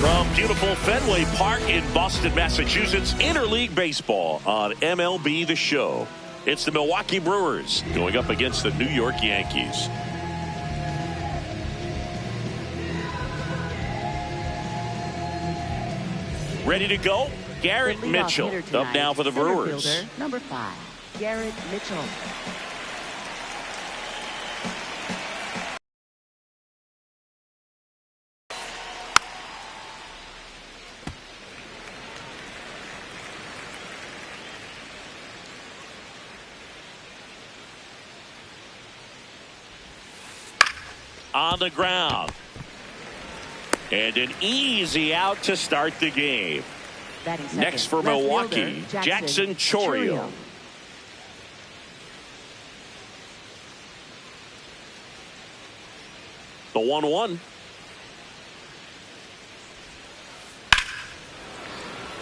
From beautiful Fenway Park in Boston, Massachusetts, interleague baseball on MLB The Show. It's the Milwaukee Brewers going up against the New York Yankees. Ready to go? Garrett Mitchell up now for the Brewers. Fielder, number 5, Garrett Mitchell. On the ground. And an easy out to start the game. Next for Milwaukee, Jackson Chourio. The 1-1.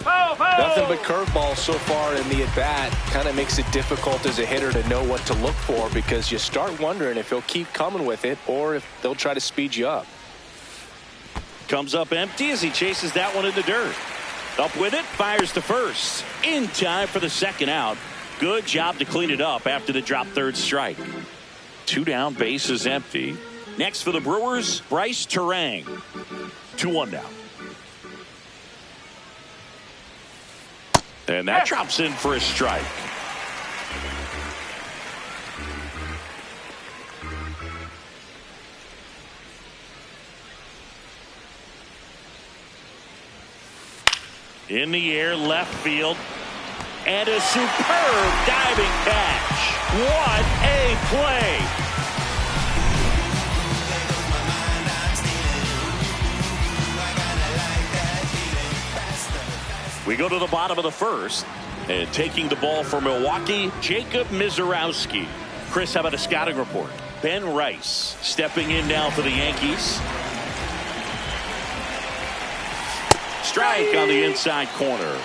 Nothing but curveballs so far in the at-bat. Kind of makes it difficult as a hitter to know what to look for, because you start wondering if he'll keep coming with it or if they'll try to speed you up. Comes up empty as he chases that one in the dirt. Up with it, fires to first. In time for the second out. Good job to clean it up after the drop third strike. 2 down, base is empty. Next for the Brewers, Bryce Terang. 2-1 now. And that drops in for a strike. In the air, left field. And a superb diving catch. What a play. We go to the bottom of the first, and taking the ball for Milwaukee, Jacob Mlbtheshow26. Chris, how about a scouting report? Ben Rice stepping in now for the Yankees. Strike on the inside corner.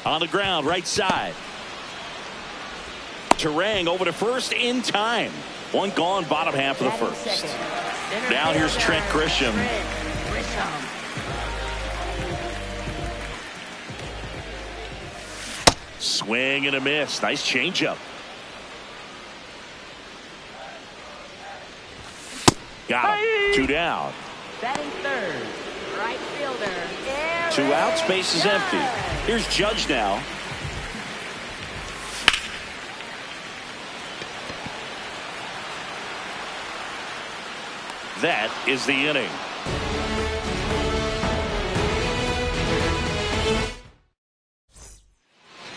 On the ground, right side. Terang over to first in time. One gone, bottom half of the first. Now here's Trent Grisham. Swing and a miss. Nice changeup. Got him. 2 down. Batting third, right fielder. 2 outs, base is empty. Here's Judge now. That is the inning.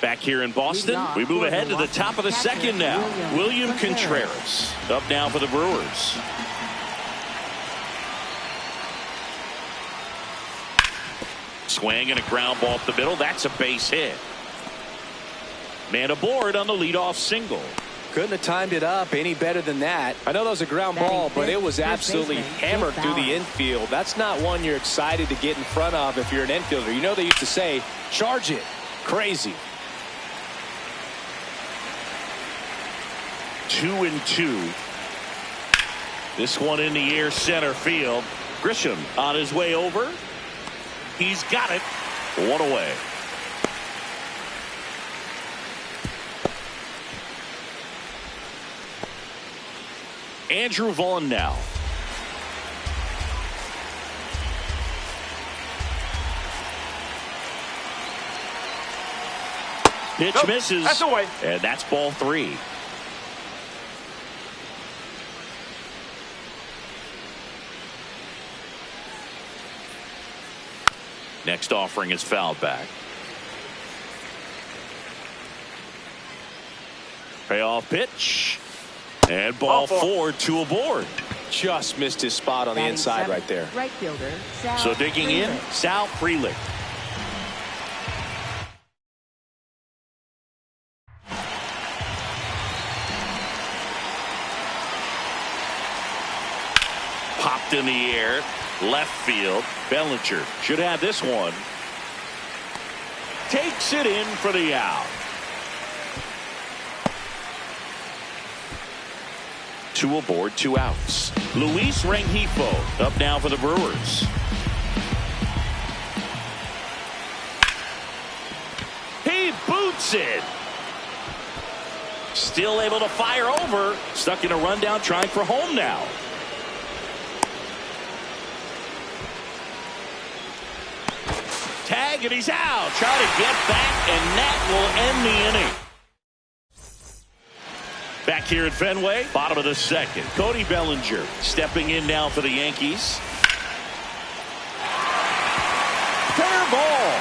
Back here in Boston, we move ahead to the top of the second now. William Contreras up now for the Brewers. Swing and a ground ball up the middle. That's a base hit. Man aboard on the leadoff single. Couldn't have timed it up any better than that. I know that was a ground ball, but it was absolutely hammered through the infield. That's not one you're excited to get in front of if you're an infielder. You know they used to say, charge it. Crazy. 2-2. This one in the air, center field. Grisham on his way over. He's got it. 1 away. Andrew Vaughn now. Pitch misses. That's away. And that's ball 3. Next offering is fouled back. Payoff pitch. And ball 4, 2 aboard. Just missed his spot on the inside right there. Right fielder. So digging in, Sal Frelick. Popped in the air. Left field. Bellinger should have this one. Takes it in for the out. 2 aboard, 2 outs. Luis Rengifo up now for the Brewers. He boots it. Still able to fire over. Stuck in a rundown, trying for home now. Tag, and he's out. Try to get back, and that will end the inning. Back here at Fenway, bottom of the second. Cody Bellinger stepping in now for the Yankees. Fair ball.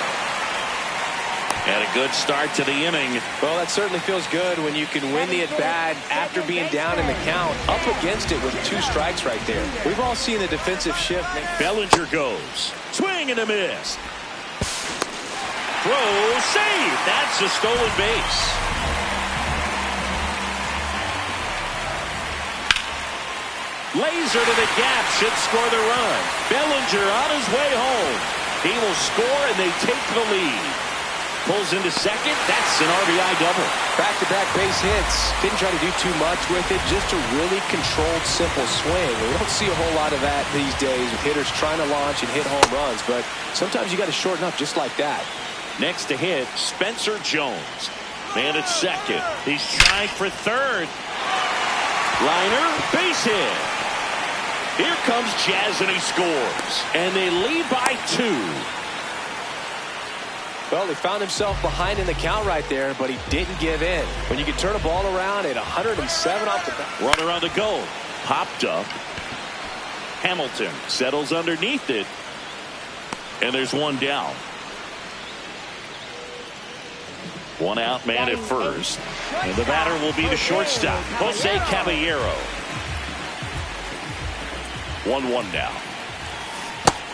And a good start to the inning. Well, that certainly feels good when you can win the at-bat after being down in the count, up against it with 2 strikes right there. We've all seen the defensive shift. Bellinger goes. Swing and a miss. Throw, save. That's a stolen base. Laser to the gap should score the run. Bellinger on his way home. He will score, and they take the lead. Pulls into second. That's an RBI double. Back-to-back base hits. Didn't try to do too much with it. Just a really controlled, simple swing. We don't see a whole lot of that these days with hitters trying to launch and hit home runs. But sometimes you got to shorten up just like that. Next to hit, Spencer Jones. Man at second. He's trying for third. Liner, base hit. Here comes Jazz, and he scores. And they lead by 2. Well, he found himself behind in the count right there, but he didn't give in. When you can turn a ball around at 107 off the bat. Runner on the go. Popped up. Hamilton settles underneath it. And there's one down. 1 out, man at first. And the batter will be the shortstop, Jose Caballero. 1-1 now.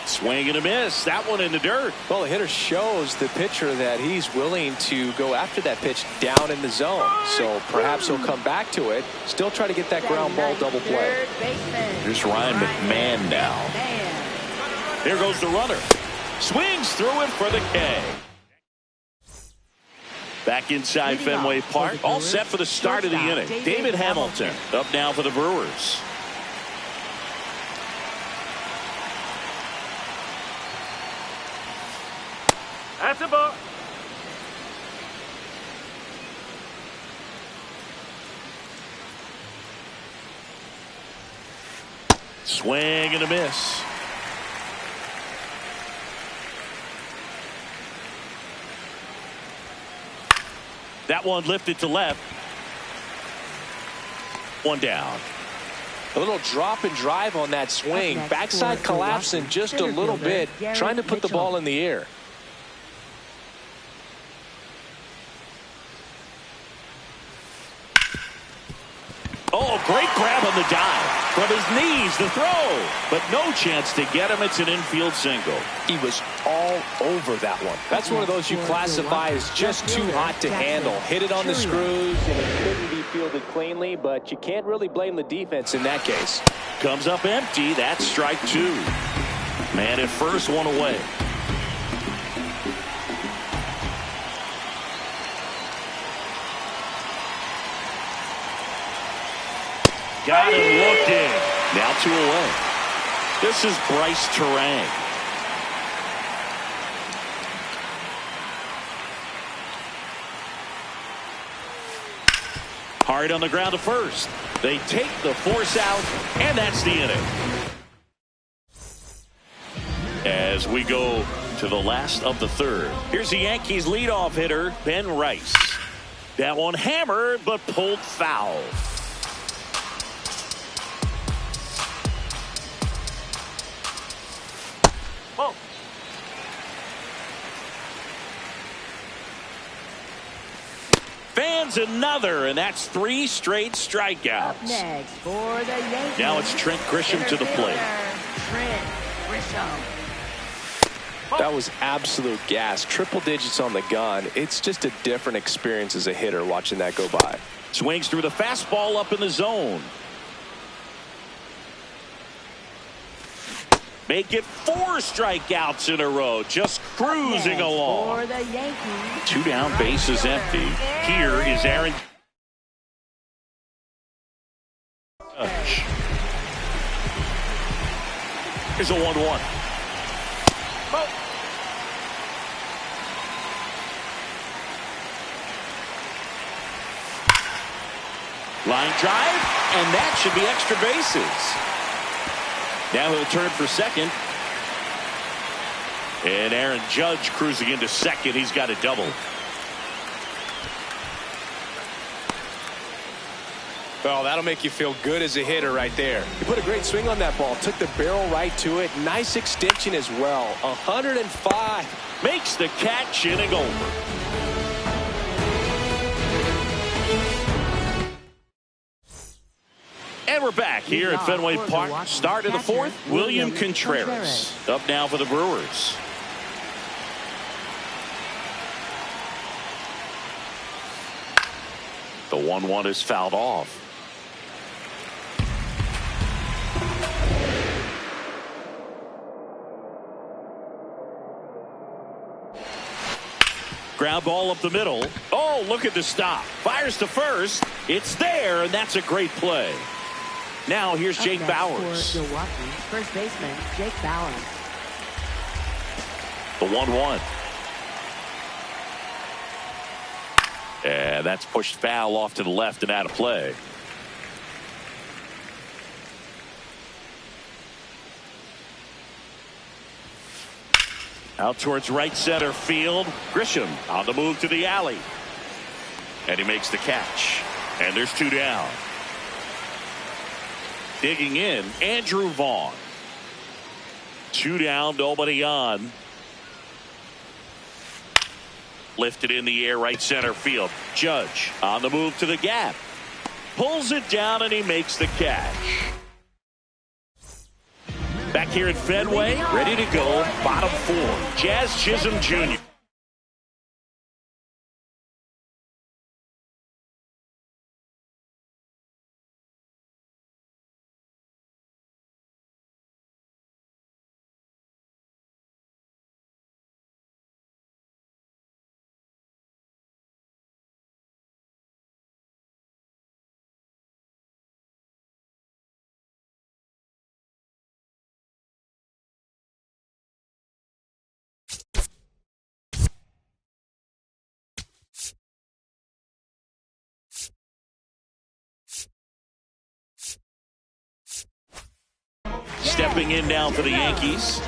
Swing and a miss. That one in the dirt. Well, the hitter shows the pitcher that he's willing to go after that pitch down in the zone. So perhaps he'll come back to it. Still try to get that ground ball double play. Here's Ryan McMahon now. Here goes the runner. Swings through it for the K. Back inside Fenway Park. All set for the start of the inning. David Hamilton up now for the Brewers. That's a ball. Swing and a miss. That one lifted to left. 1 down. A little drop and drive on that swing. Backside collapsing just a little bit, trying to put the ball in the air. Oh, great grab on the dive. From his knees, the throw. But no chance to get him. It's an infield single. He was all over that one. That's one of those you classify as just too hot to handle. Hit it on the screws, and it couldn't be fielded cleanly, but you can't really blame the defense in that case. Comes up empty. That's strike 2. Man at first, 1 away. Got him looking. Now 2 away. This is Bryce Terang. Hard on the ground to first. They take the force out, and that's the inning. As we go to the last of the third. Here's the Yankees leadoff hitter, Ben Rice. That one hammered, but pulled foul. Whoa. Fans another, and that's 3 straight strikeouts. Up next for the Yankees. Now it's Trent Grisham to the plate. Trent Grisham. That was absolute gas. Triple digits on the gun. It's just a different experience as a hitter watching that go by. Swings through the fastball up in the zone. Make it 4 strikeouts in a row. Just cruising along. For the Yankees. 2 down, bases empty. Here is Aaron Judge. Here's a 1-1. Line drive, and that should be extra bases. Now he'll turn for second. And Aaron Judge cruising into second. He's got a double. Oh, that'll make you feel good as a hitter right there. He put a great swing on that ball. Took the barrel right to it. Nice extension as well. 105. Makes the catch, inning over. And we're back here at Fenway Park. Start of the 4th, William Contreras. Up now for the Brewers. The 1-1 is fouled off. Ground ball up the middle. Oh, look at the stop. Fires to first. It's there, and that's a great play. Now here's Jake Bauers. For Milwaukee, first baseman Jake Bauers. The 1-1. And that's pushed foul off to the left and out of play. Out towards right center field. Grisham on the move to the alley. And he makes the catch. And there's 2 down. Digging in, Andrew Vaughn. 2 down, nobody on. Lifted in the air, right center field. Judge on the move to the gap. Pulls it down, and he makes the catch. Back here at Fenway, ready to go, bottom 4. Jazz Chisholm Jr. Stepping in now for the Yankees.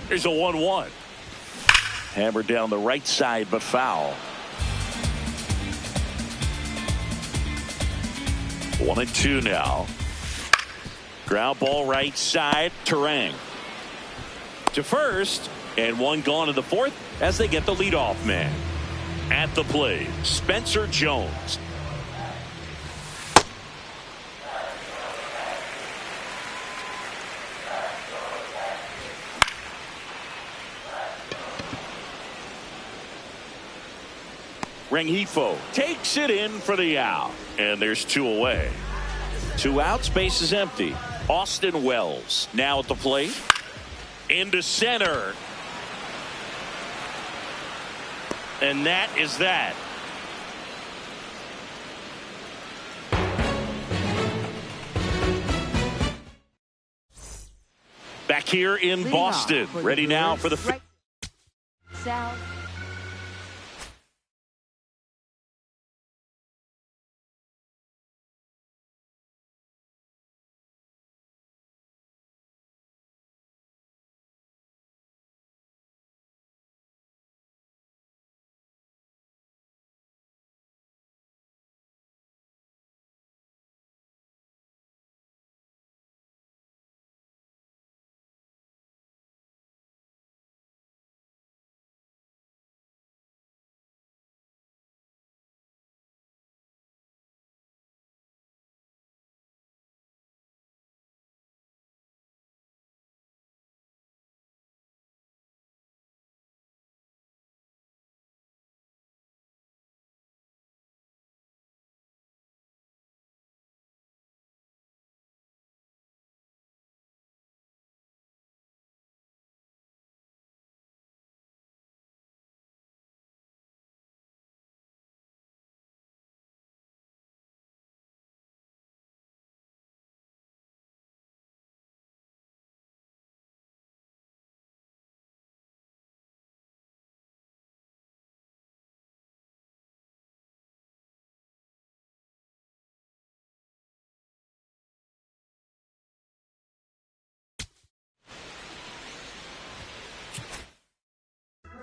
Here's a 1-1. Hammered down the right side, but foul. 1-2 now. Ground ball right side. Terang to first, and 1 gone in the 4th as they get the leadoff man. At the plate, Spencer Jones. Rengifo takes it in for the out. And there's 2 away. 2 outs, base is empty. Austin Wells now at the plate. Into center. And that is that. Back here in Boston. Ready now for the... South.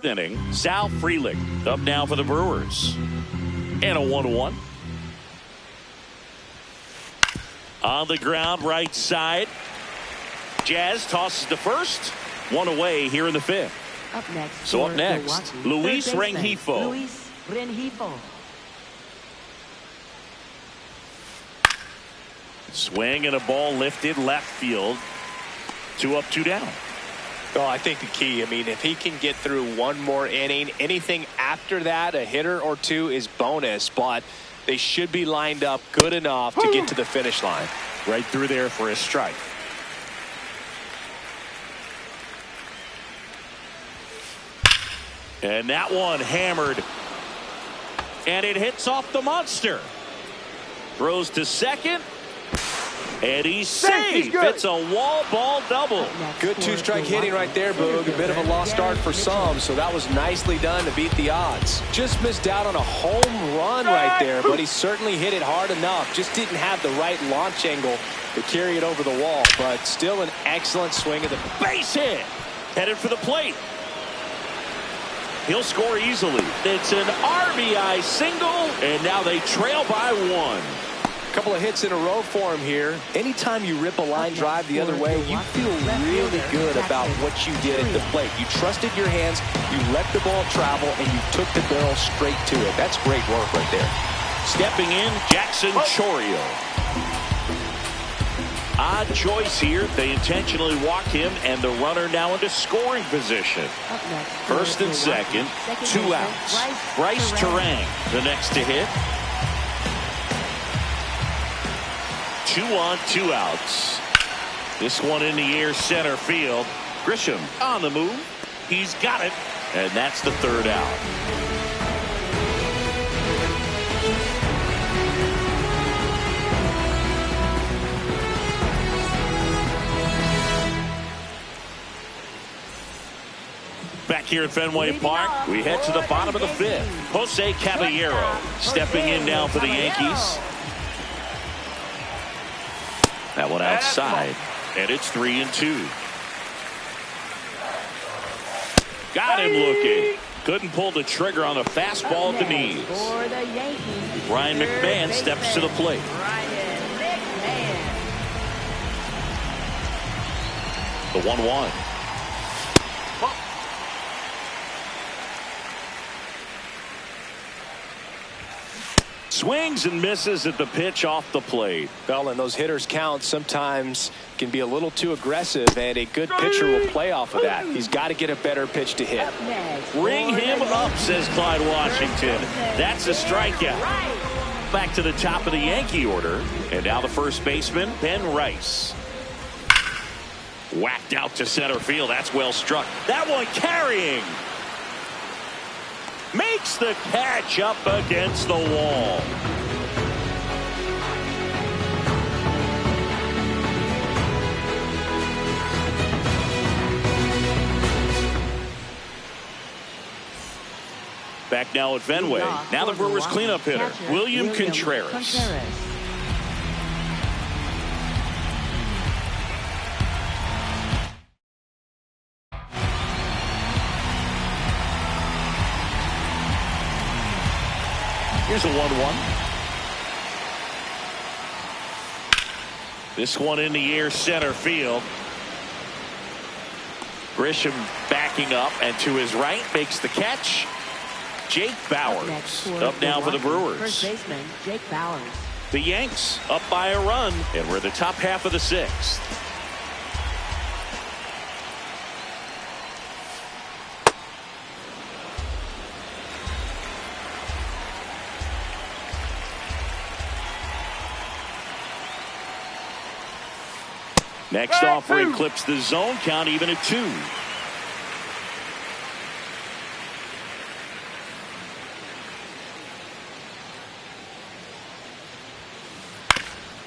fourth inning. Sal Frelick up now for the Brewers. And a 1-1. On the ground, right side. Jazz tosses to first. One away here in the fifth. Up next. So up next, Luis Rengifo. Luis Rengifo. Swing and a ball lifted left field. 2 up, 2 down. Oh, I think the key, I mean, if he can get through one more inning, anything after that, a hitter or two is bonus, but they should be lined up good enough to get to the finish line. Right through there for a strike. And that one hammered. And it hits off the monster. Throws to second. And he's safe. It's a wall ball double. Good two-strike hitting right there, Boog. A bit of a lost start for some, so that was nicely done to beat the odds. Just missed out on a home run right there, but he certainly hit it hard enough. Just didn't have the right launch angle to carry it over the wall, but still an excellent swing at the base hit. Headed for the plate. He'll score easily. It's an RBI single, and now they trail by 1. Couple of hits in a row for him here. Anytime you rip a line drive the other way, you feel really good about what you did at the plate. You trusted your hands, you let the ball travel, and you took the barrel straight to it. That's great work right there. Stepping in, Jackson Chourio. Odd choice here. They intentionally walk him, and the runner now into scoring position. First and second, 2 outs. Bryce Terang, the next to hit. 2 on, 2 outs. This one in the air, center field. Grisham on the move. He's got it, and that's the 3rd out. Back here at Fenway Park, we head to the bottom of the 5th. Jose Caballero stepping in now for the Yankees. That one outside, and it's 3-2. Got him looking. Couldn't pull the trigger on the fastball at the knees. Ryan McMahon steps to the plate. The 1-1. Swings and misses at the pitch off the plate. Well, and those hitters' counts sometimes can be a little too aggressive, and a good pitcher will play off of that. He's got to get a better pitch to hit. Ring him up, says Clyde Washington. That's a strikeout. Back to the top of the Yankee order. And now the first baseman, Ben Rice. Whacked out to center field. That's well struck. That one carrying. Makes the catch up against the wall. Back now at Fenway. Now the Brewers cleanup hitter, William Contreras. Here's a 1-1. This one in the air, center field. Grisham backing up, and to his right makes the catch. Jake Bauers up now for the Brewers. First baseman, Jake Bauers. The Yanks up by a run, and we're the top half of the 6th. Next offering clips the zone count even at 2.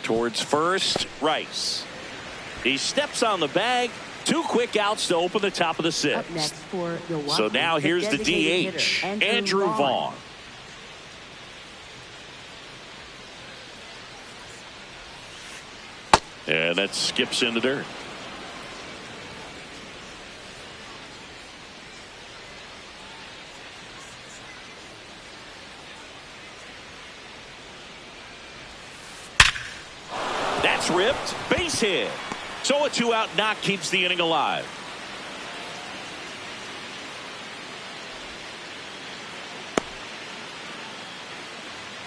Towards first, Rice. He steps on the bag. 2 quick outs to open the top of the 6th. Up next for Milwaukee, so now here's the DH, Andrew Vaughn. And that skips into dirt. That's ripped. Base hit. So a 2-out knock keeps the inning alive.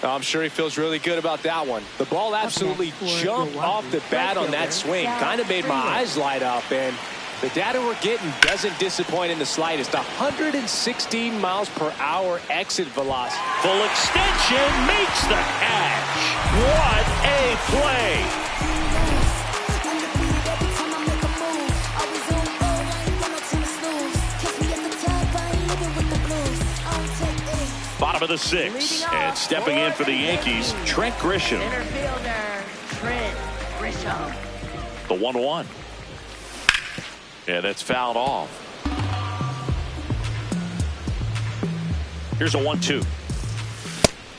I'm sure he feels really good about that one. The ball absolutely jumped off the bat on that swing. Kind of made my eyes light up, and the data we're getting doesn't disappoint in the slightest. 116 miles per hour exit velocity. Full extension makes the catch. What a play. Bottom of the 6th, and stepping in for the Yankees, Trent Grisham. Center fielder, Trent Grisham. The 1-1. Yeah, that's fouled off. Here's a 1-2.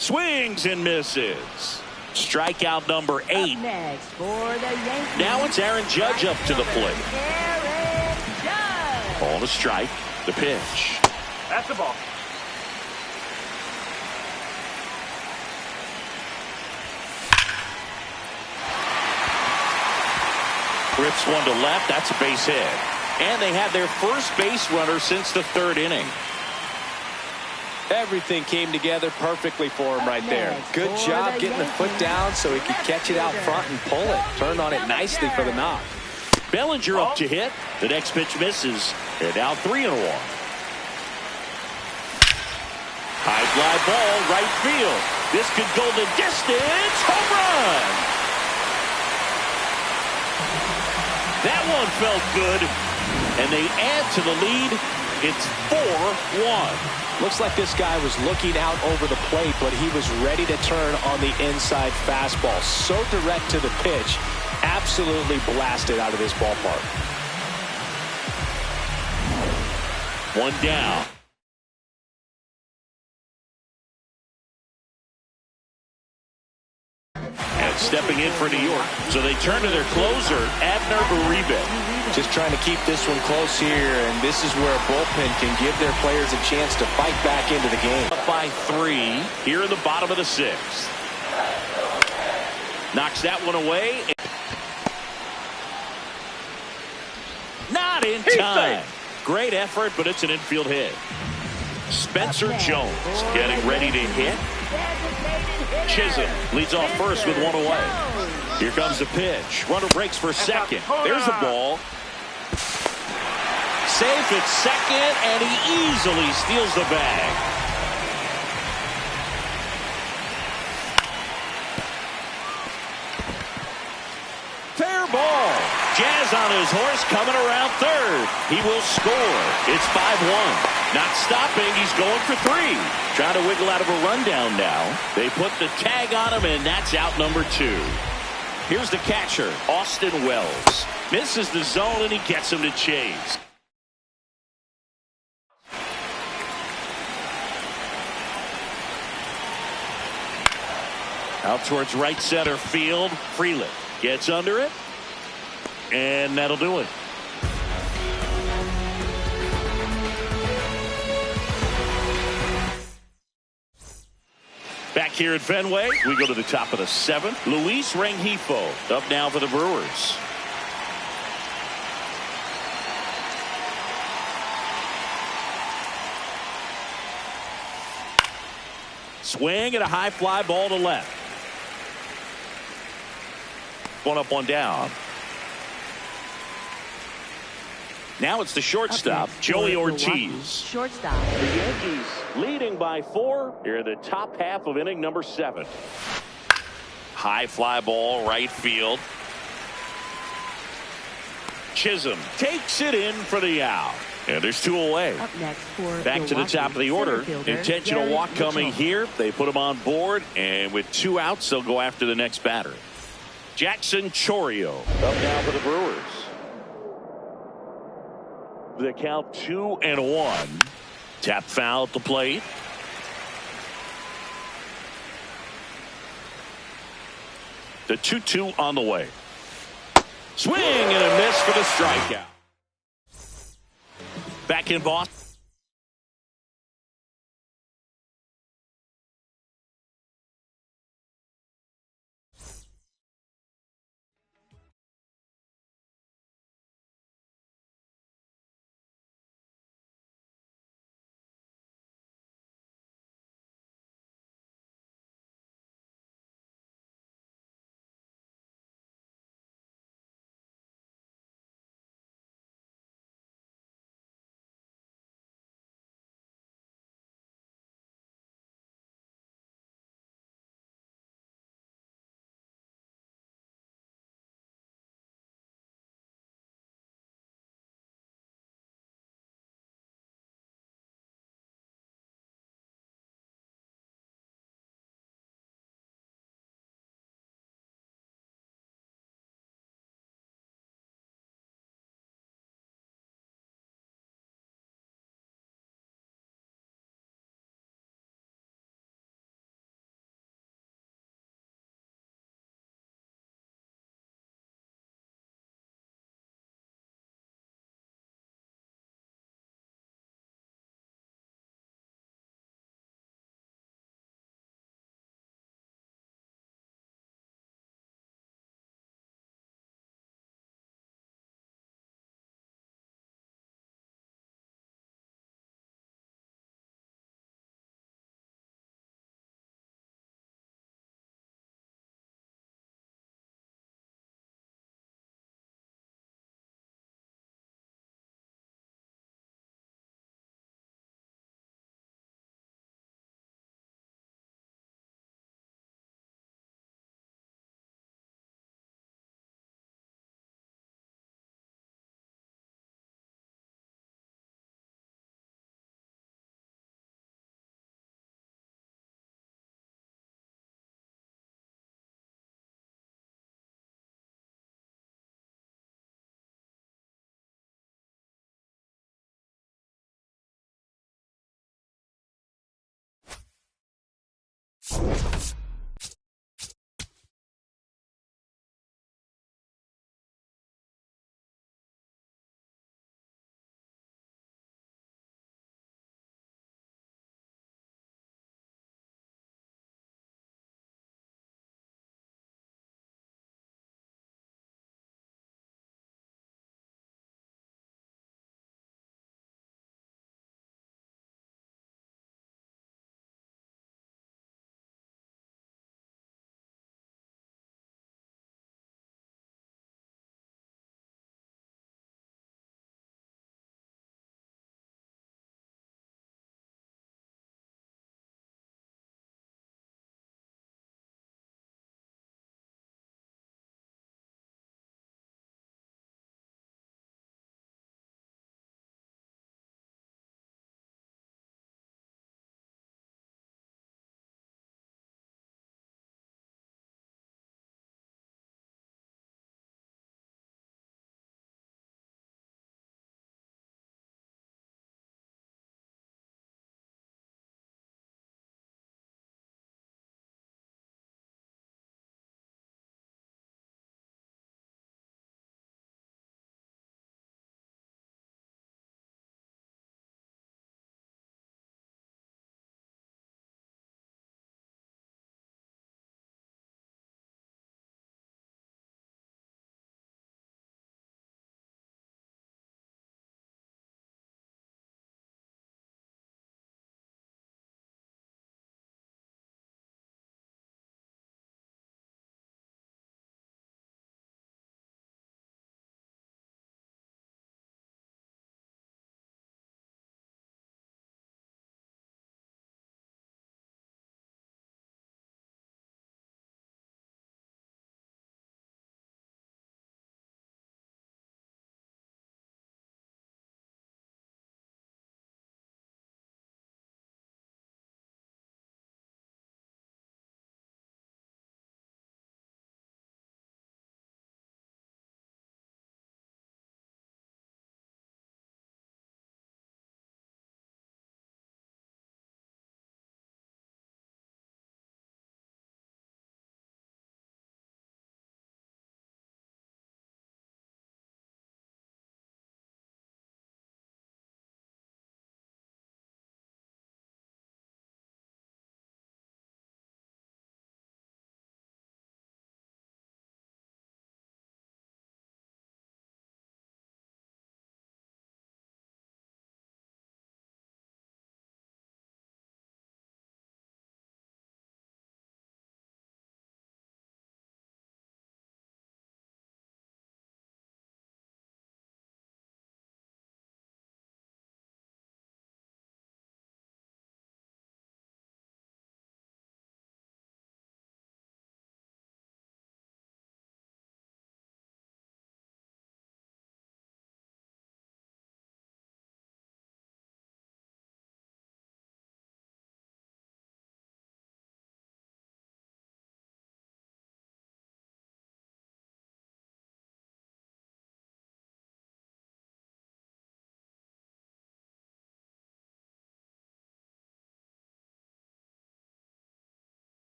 Swings and misses. Strikeout number 8. Next for the Yankees. Now it's Aaron Judge up to the plate. Aaron Judge. Ball to strike. The pitch. That's the ball. Rips one to left. That's a base hit. And they had their first base runner since the 3rd inning. Everything came together perfectly for him right there. Good job getting the foot down so he could catch it out front and pull it. Turned on it nicely for the knock. Bellinger up to hit. The next pitch misses. And now 3-1. High fly ball, right field. This could go the distance. Home run. That one felt good, and they add to the lead. It's 4-1. Looks like this guy was looking out over the plate, but he was ready to turn on the inside fastball. So direct to the pitch, absolutely blasted out of this ballpark. One down. And stepping in for New York. So they turn to their closer, Abner Uribe. Just trying to keep this one close here, and this is where a bullpen can give their players a chance to fight back into the game. Up by 3 here in the bottom of the 6th. Knocks that one away. Not in time. Great effort, but it's an infield hit. Spencer Jones getting ready to hit. Chisholm leads off first with one away. Here comes the pitch. Runner breaks for second. There's the ball. Safe at second, and he easily steals the bag. Fair ball. Jazz on his horse coming around third. He will score. It's 5-1. Not stopping. He's going for 3. Trying to wiggle out of a rundown now. They put the tag on him, and that's out number 2. Here's the catcher, Austin Wells. Misses the zone, and he gets him to chase. Out towards right center field. Freeland gets under it, and that'll do it. Back here at Fenway, we go to the top of the 7th. Luis Rengifo up now for the Brewers. Swing and a high fly ball to left. One up, one down. Now it's the shortstop, Joey Ortiz. Shortstop. The Yankees leading by 4 here in the top half of inning number 7. High fly ball, right field. Chisholm takes it in for the out. And there's 2 away. Up next for Back to the top of the order. Intentional walk coming here. They put him on board, and with 2 outs, they'll go after the next batter. Jackson Chourio up now for the Brewers. The count 2-1. Tap foul at the plate. The 2-2 on the way. Swing and a miss for the strikeout. Back in Boston.